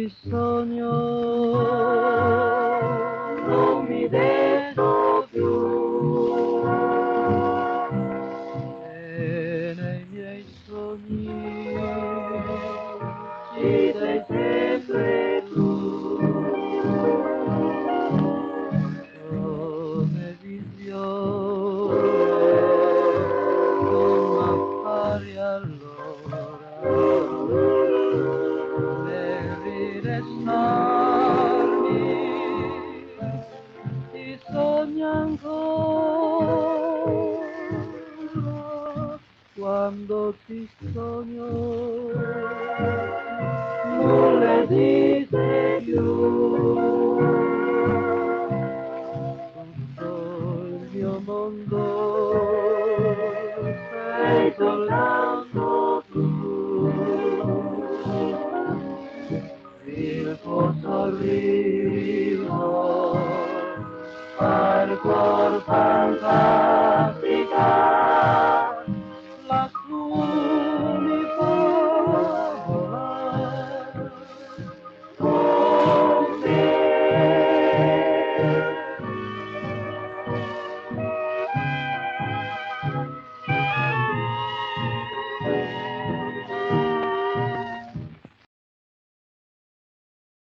ti sogno non mi detto più e nei miei sogni ci sei sempre tu come visione non m'appari allora devi restarmi ti sogno ancora quando ti sogno nulla esiste più tutto il mio mondo sei soltanto tu il tuo sorriso fa il cuor fantasticare